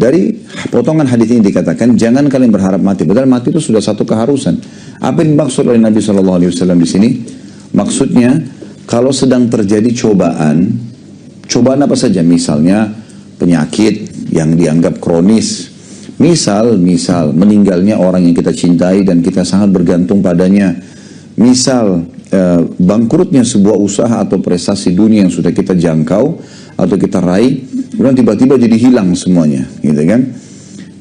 dari potongan hadis ini dikatakan, jangan kalian berharap mati. Padahal mati itu sudah satu keharusan. Apa yang dimaksud oleh Nabi SAW di sini? Maksudnya, kalau sedang terjadi cobaan, cobaan apa saja? Misalnya, penyakit yang dianggap kronis. Misal meninggalnya orang yang kita cintai dan kita sangat bergantung padanya. Misal, bangkrutnya sebuah usaha atau prestasi dunia yang sudah kita jangkau atau kita raih, kemudian tiba-tiba jadi hilang semuanya, gitu kan?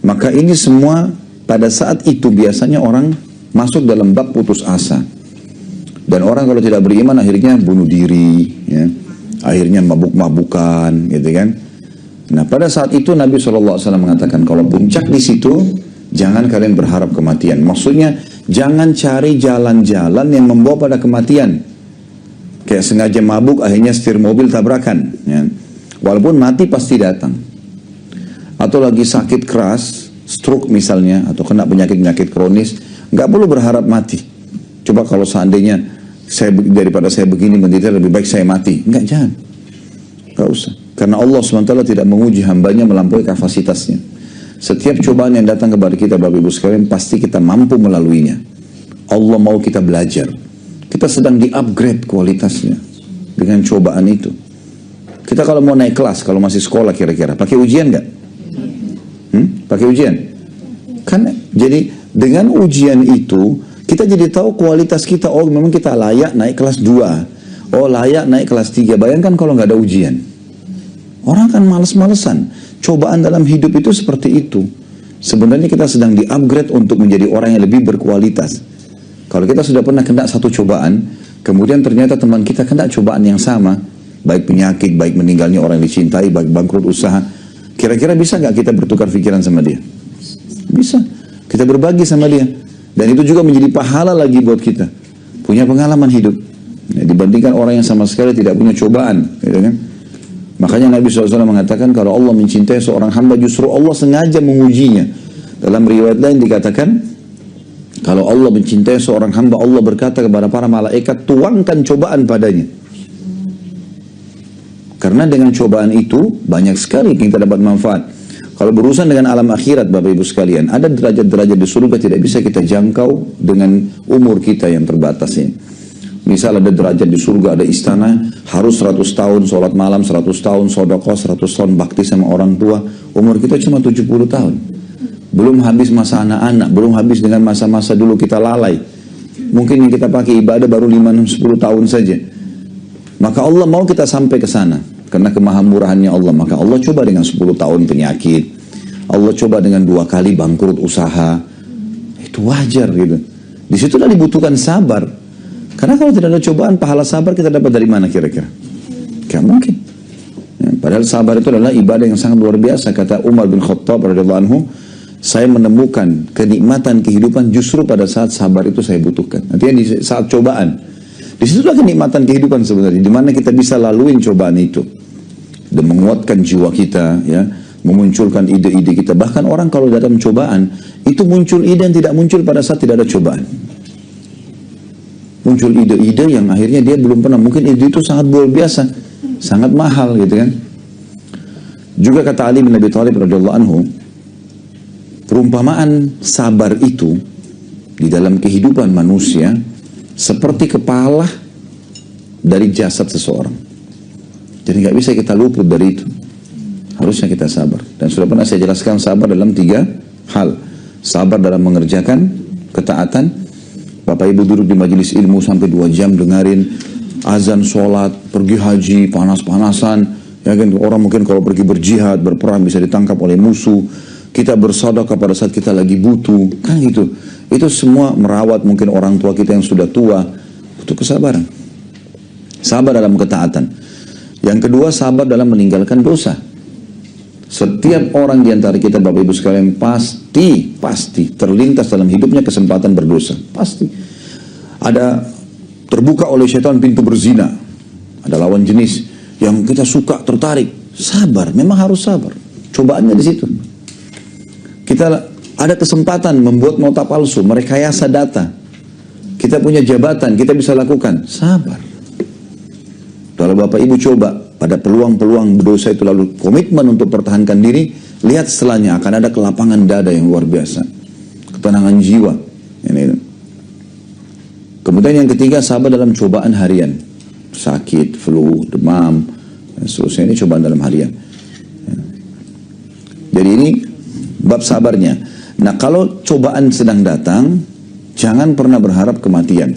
Maka ini semua pada saat itu biasanya orang masuk dalam bab putus asa. Dan orang kalau tidak beriman akhirnya bunuh diri, ya. Akhirnya mabuk-mabukan, gitu kan? Nah, pada saat itu Nabi SAW mengatakan, kalau puncak di situ, jangan kalian berharap kematian. Maksudnya, jangan cari jalan-jalan yang membawa pada kematian. Kayak sengaja mabuk, akhirnya setir mobil tabrakan, ya. Walaupun mati pasti datang. Atau lagi sakit keras, stroke misalnya, atau kena penyakit-penyakit kronis, nggak perlu berharap mati. Coba kalau seandainya daripada saya begini menderita, lebih baik saya mati. Enggak, jangan. Nggak usah. Karena Allah SWT tidak menguji hambanya melampaui kapasitasnya. Setiap cobaan yang datang kepada kita, Bapak Ibu sekalian, pasti kita mampu melaluinya. Allah mau kita belajar. Kita sedang di-upgrade kualitasnya dengan cobaan itu. Kita kalau mau naik kelas, kalau masih sekolah kira-kira, pakai ujian nggak? Pakai ujian? Kan jadi dengan ujian itu, kita jadi tahu kualitas kita. Oh, memang kita layak naik kelas 2. Oh, layak naik kelas 3. Bayangkan kalau nggak ada ujian. Orang kan males-malesan. Cobaan dalam hidup itu seperti itu. Sebenarnya kita sedang di-upgrade untuk menjadi orang yang lebih berkualitas. Kalau kita sudah pernah kena satu cobaan, kemudian ternyata teman kita kena cobaan yang sama, baik penyakit, baik meninggalnya orang yang dicintai, baik bangkrut usaha, kira-kira bisa nggak kita bertukar pikiran sama dia? Bisa. Kita berbagi sama dia. Dan itu juga menjadi pahala lagi buat kita. Punya pengalaman hidup. Ya, dibandingkan orang yang sama sekali tidak punya cobaan. Gitu kan? Makanya Nabi SAW mengatakan kalau Allah mencintai seorang hamba, justru Allah sengaja mengujinya. Dalam riwayat lain dikatakan, kalau Allah mencintai seorang hamba, Allah berkata kepada para malaikat, tuangkan cobaan padanya. Karena dengan cobaan itu, banyak sekali kita dapat manfaat. Kalau berurusan dengan alam akhirat, Bapak Ibu sekalian, ada derajat-derajat di surga tidak bisa kita jangkau dengan umur kita yang terbatas ini. Misal ada derajat di surga, ada istana, harus 100 tahun, sholat malam 100 tahun, sedekah 100 tahun, bakti sama orang tua. Umur kita cuma 70 tahun. Belum habis masa anak-anak, belum habis dengan masa-masa dulu kita lalai. Mungkin yang kita pakai ibadah baru 5-10 tahun saja. Maka Allah mau kita sampai ke sana. Karena kemahamurahannya Allah, maka Allah coba dengan 10 tahun penyakit. Allah coba dengan 2 kali bangkrut usaha. Itu wajar gitu. Di situlah dibutuhkan sabar. Karena kalau tidak ada cobaan, pahala sabar kita dapat dari mana kira-kira? Gak mungkin. Ya, padahal sabar itu adalah ibadah yang sangat luar biasa. Kata Umar bin Khattab radhiyallahu anhu, saya menemukan kenikmatan kehidupan justru pada saat sabar itu saya butuhkan. Artinya di saat cobaan. Di situlah kenikmatan kehidupan sebenarnya. Di mana kita bisa laluin cobaan itu. Dan menguatkan jiwa kita, ya, memunculkan ide-ide kita. Bahkan orang kalau dalam cobaan, itu muncul ide yang tidak muncul pada saat tidak ada cobaan. Muncul ide-ide yang akhirnya dia belum pernah, mungkin ide itu sangat luar biasa, sangat mahal gitu kan. Juga kata Ali bin Abi Thalib radhiyallahu anhu, perumpamaan sabar itu di dalam kehidupan manusia seperti kepala dari jasad seseorang. Jadi nggak bisa kita luput dari itu. Harusnya kita sabar. Dan sudah pernah saya jelaskan sabar dalam 3 hal. Sabar dalam mengerjakan ketaatan. Bapak Ibu duduk di majelis ilmu sampai 2 jam dengerin azan, sholat, pergi haji, panas-panasan. Ya kan, orang mungkin kalau pergi berjihad, berperang bisa ditangkap oleh musuh. Kita bersedekah pada saat kita lagi butuh. Kan gitu. Itu semua merawat mungkin orang tua kita yang sudah tua. Butuh kesabaran. Sabar dalam ketaatan. Yang kedua, sabar dalam meninggalkan dosa. Setiap orang di antara kita, Bapak Ibu sekalian, pasti terlintas dalam hidupnya kesempatan berdosa. Pasti. Ada terbuka oleh syaitan pintu berzina. Ada lawan jenis yang kita suka, tertarik. Sabar, memang harus sabar. Cobaannya di situ. Kita ada kesempatan membuat nota palsu, merekayasa data. Kita punya jabatan, kita bisa lakukan. Sabar. Kalau Bapak Ibu coba pada peluang-peluang berdosa itu lalu komitmen untuk pertahankan diri, Lihat setelahnya akan ada kelapangan dada yang luar biasa. Ketenangan jiwa. Ini. Kemudian yang ketiga, sabar dalam cobaan harian. Sakit, flu, demam, dan seterusnya. Ini cobaan dalam harian. Jadi ini bab sabarnya. Nah, kalau cobaan sedang datang, jangan pernah berharap kematian.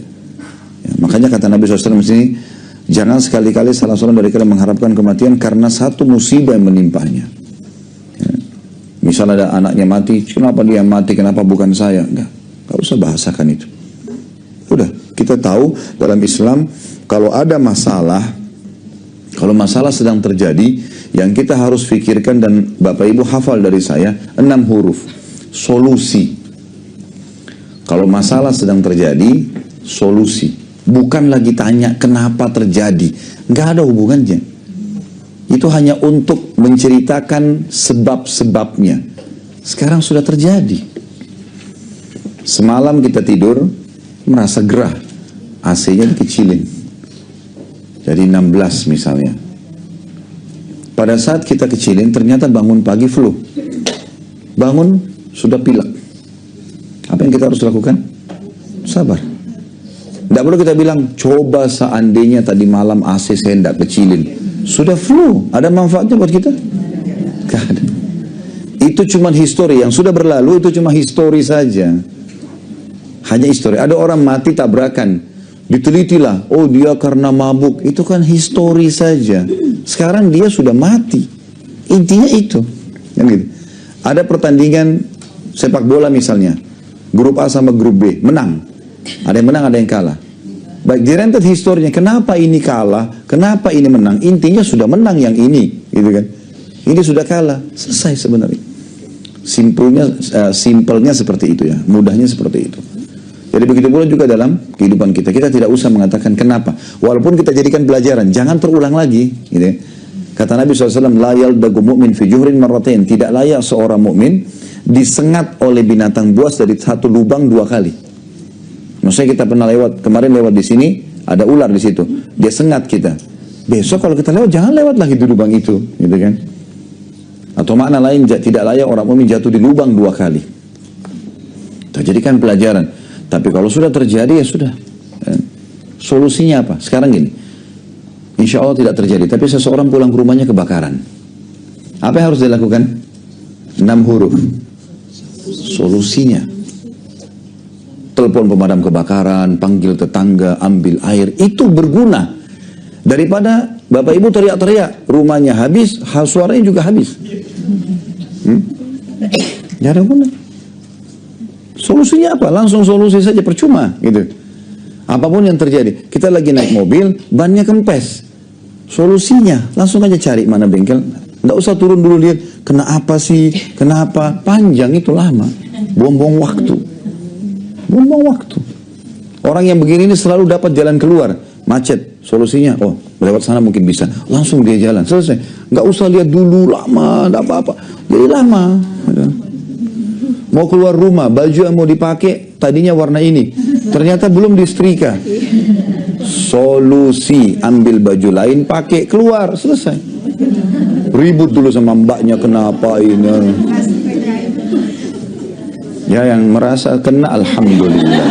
Ya, makanya kata Nabi SAW di sini, jangan sekali-kali salah seorang dari kalian mengharapkan kematian karena satu musibah yang menimpanya. Ya. Misalnya ada anaknya mati, kenapa dia mati, kenapa bukan saya? Enggak usah bahasakan itu. Udah, kita tahu dalam Islam, kalau ada masalah, kalau masalah sedang terjadi, yang kita harus pikirkan, dan Bapak Ibu hafal dari saya, 6 huruf, solusi. Kalau masalah sedang terjadi, solusi. Bukan lagi tanya kenapa terjadi. Nggak ada hubungannya. Itu hanya untuk menceritakan sebab-sebabnya. Sekarang sudah terjadi. Semalam kita tidur, merasa gerah. AC-nya dikecilin. Jadi 16 misalnya. Pada saat kita kecilin, ternyata bangun pagi flu. Bangun, sudah pilek. Apa yang kita harus lakukan? Sabar. Tidak perlu kita bilang, coba seandainya tadi malam AC saya tidak kecilin. Sudah flu, ada manfaatnya buat kita? Gak ada. Itu cuma histori, yang sudah berlalu itu cuma histori saja. Hanya histori. Ada orang mati tabrakan, ditelitilah, oh dia karena mabuk. Itu kan histori saja. Sekarang dia sudah mati. Intinya itu. Kan gitu. Ada pertandingan sepak bola misalnya, grup A sama grup B, menang. Ada yang menang, ada yang kalah. Baik, direntet historinya, kenapa ini kalah, kenapa ini menang. Intinya sudah menang yang ini, gitu kan. Ini sudah kalah, selesai sebenarnya. Simpelnya seperti itu ya, mudahnya seperti itu. Jadi begitu pula juga dalam kehidupan kita. Kita tidak usah mengatakan kenapa. Walaupun kita jadikan pelajaran, jangan terulang lagi, gitu ya. Kata Nabi SAW, la yaldagu mu'min fi juhrin marratain. Tidak layak seorang mukmin disengat oleh binatang buas dari satu lubang 2 kali. Maksudnya kita pernah lewat, kemarin lewat di sini, ada ular di situ. Dia sengat kita. Besok kalau kita lewat, jangan lewat lagi di lubang itu. Gitu kan. Atau makna lain, tidak layak orang mukmin jatuh di lubang 2 kali. Kita jadikan pelajaran. Tapi kalau sudah terjadi, ya sudah. Solusinya apa? Sekarang gini. Insya Allah tidak terjadi. Tapi seseorang pulang ke rumahnya kebakaran. Apa yang harus dilakukan? 6 huruf. Solusinya. Telepon pemadam kebakaran, panggil tetangga, ambil air. Itu berguna. Daripada Bapak Ibu teriak-teriak, rumahnya habis, suaranya juga habis. Tidak ada guna. Solusinya apa? Langsung solusi saja, percuma. Gitu. Apapun yang terjadi. Kita lagi naik mobil, bannya kempes. Solusinya, langsung aja cari mana bengkel. Tidak usah turun dulu lihat, kenapa sih, kenapa. Panjang itu lama. Buang-buang waktu. Buang-buang waktu. Orang yang begini ini selalu dapat jalan keluar. Macet, solusinya, oh lewat sana mungkin bisa. Langsung dia jalan, selesai. Nggak usah lihat dulu, lama, tidak apa-apa. Jadi lama. Mau keluar rumah, baju yang mau dipakai tadinya warna ini. Ternyata belum disetrika. Solusi, ambil baju lain, pakai, keluar, selesai. Ribut dulu sama mbaknya, kenapa ini. Ya yang merasa kena, alhamdulillah.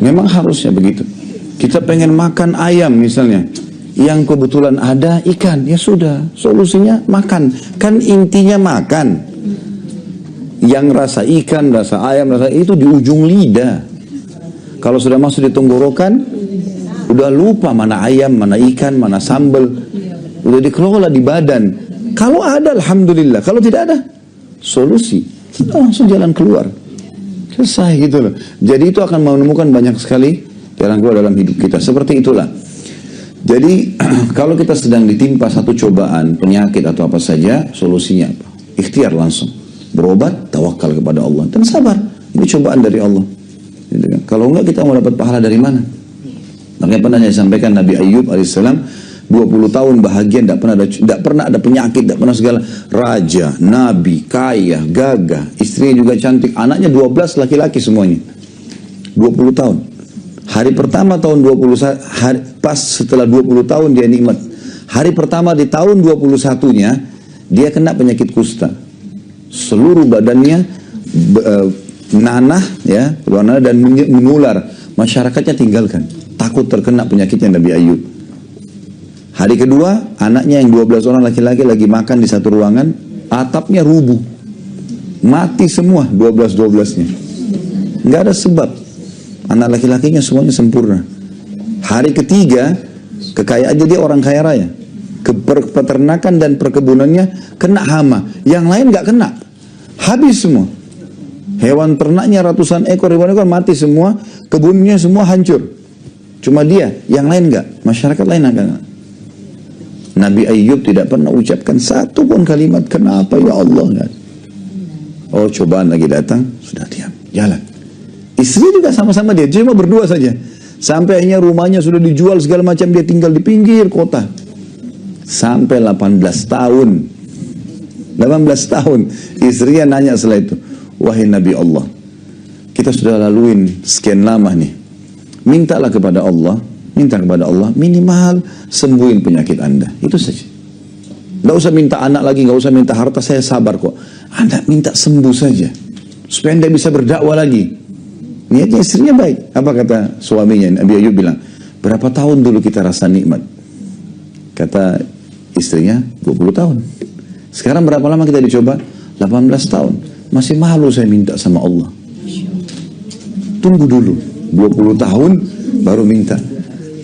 Memang harusnya begitu. Kita pengen makan ayam misalnya, yang kebetulan ada ikan, ya sudah, solusinya makan. Kan intinya makan. Yang rasa ikan, rasa ayam, rasa itu di ujung lidah. Kalau sudah masuk di tenggorokan, udah lupa mana ayam, mana ikan, mana sambal. Udah dikelola di badan. Kalau ada, alhamdulillah. Kalau tidak ada, solusi. Langsung jalan keluar. Selesai gitu loh. Jadi itu akan menemukan banyak sekali jalan keluar dalam hidup kita. Seperti itulah. Jadi kalau kita sedang ditimpa satu cobaan, penyakit atau apa saja, solusinya apa? Ikhtiar langsung. Berobat, tawakal kepada Allah. Dan sabar. Ini cobaan dari Allah. Gitu kan? Kalau enggak, kita mau dapat pahala dari mana? Makanya pernah saya sampaikan Nabi Ayyub alaihissalam 20 tahun bahagia, tidak pernah ada penyakit, tidak pernah segala. Raja, nabi, kaya, gagah, istrinya juga cantik, anaknya 12 laki-laki semuanya. 20 tahun. Hari pertama tahun 20, pas setelah 20 tahun dia nikmat. Hari pertama di tahun 21-nya, dia kena penyakit kusta. Seluruh badannya nanah, ya, berwarna dan mengular. Masyarakatnya tinggalkan, takut terkena penyakitnya Nabi Ayub. Hari kedua, anaknya yang 12 orang laki-laki lagi makan di satu ruangan, atapnya rubuh. Mati semua 12-12-nya. Nggak ada sebab. Anak laki-lakinya semuanya sempurna. Hari ketiga, kekayaan dia orang kaya raya. Peternakan dan perkebunannya kena hama. Yang lain nggak kena. Habis semua. Hewan ternaknya ratusan ekor, ribuan ekor mati semua. Kebunnya semua hancur. Cuma dia, yang lain nggak. Masyarakat lain nggak. Nabi Ayub tidak pernah ucapkan satu pun kalimat, kenapa ya Allah. Oh, cobaan lagi datang, sudah diam, jalan. Istri juga sama-sama dia, cuma berdua saja. Sampai akhirnya rumahnya sudah dijual segala macam, dia tinggal di pinggir kota. Sampai 18 tahun. 18 tahun. Istrinya nanya setelah itu, wahai Nabi Allah, kita sudah laluin sekian lama nih. Mintalah kepada Allah, minta kepada Allah, minimal sembuhin penyakit Anda. Itu saja. Nggak usah minta anak lagi, nggak usah minta harta, saya sabar kok. Anda minta sembuh saja. Supaya Anda bisa berdakwah lagi. Niatnya istrinya baik. Apa kata suaminya? Nabi Ayub bilang, berapa tahun dulu kita rasa nikmat? Kata istrinya, 20 tahun. Sekarang berapa lama kita dicoba? 18 tahun. Masih malu saya minta sama Allah. Tunggu dulu. 20 tahun baru minta.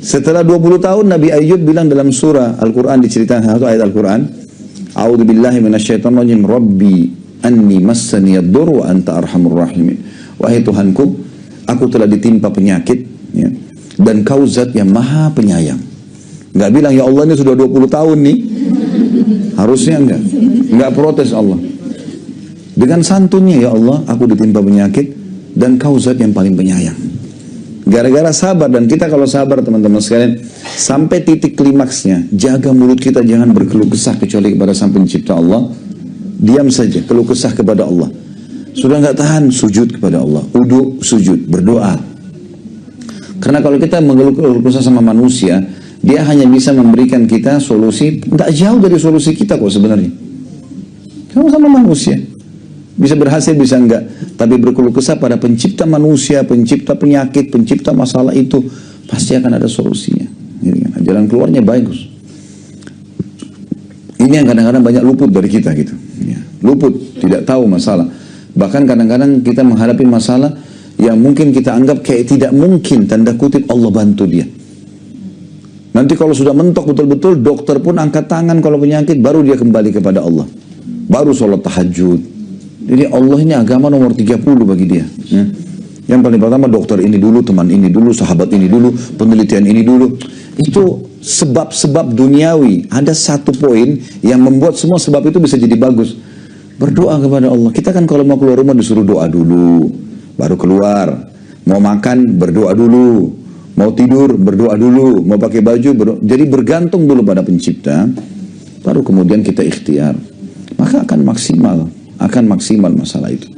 Setelah 20 tahun Nabi Ayub bilang dalam surah Al-Quran, diceritakan satu ayat Al-Quran, A'udzu billahi minasyaitonir rajim, Rabbi anni massani ad-dur wa anta arhamur rahimin. Wahai Tuhanku, aku telah ditimpa penyakit, ya, dan kau zat yang maha penyayang. Nggak bilang ya Allah ini sudah 20 tahun nih. Harusnya enggak protes Allah. Dengan santunnya, ya Allah, aku ditimpa penyakit dan kau zat yang paling penyayang. Gara-gara sabar, dan kita kalau sabar teman-teman sekalian, sampai titik klimaksnya, jaga mulut kita jangan berkeluh kesah kecuali kepada Sang Pencipta Allah. Diam saja, keluh kesah kepada Allah. Sudah nggak tahan, sujud kepada Allah. Udu, sujud, berdoa. Karena kalau kita mengeluh kesah sama manusia, dia hanya bisa memberikan kita solusi, nggak jauh dari solusi kita kok sebenarnya. Sama-sama manusia. Bisa berhasil, bisa enggak. Tapi berkeluh kesah pada pencipta manusia, pencipta penyakit, pencipta masalah itu, pasti akan ada solusinya. Jalan keluarnya bagus. Ini yang kadang-kadang banyak luput dari kita gitu. Ya, luput, tidak tahu masalah. Bahkan kadang-kadang kita menghadapi masalah yang mungkin kita anggap kayak tidak mungkin, tanda kutip Allah bantu dia. Nanti kalau sudah mentok betul-betul, dokter pun angkat tangan kalau penyakit, baru dia kembali kepada Allah. Baru sholat tahajud. Jadi Allah ini agama nomor 30 bagi dia. Ya. Yang paling pertama dokter ini dulu, teman ini dulu, sahabat ini dulu, penelitian ini dulu. Itu sebab-sebab duniawi. Ada satu poin yang membuat semua sebab itu bisa jadi bagus. Berdoa kepada Allah. Kita kan kalau mau keluar rumah disuruh doa dulu, baru keluar. Mau makan, berdoa dulu. Mau tidur, berdoa dulu. Mau pakai baju, berdoa. Jadi bergantung dulu pada pencipta. Baru kemudian kita ikhtiar. Maka akan maksimal masalah itu.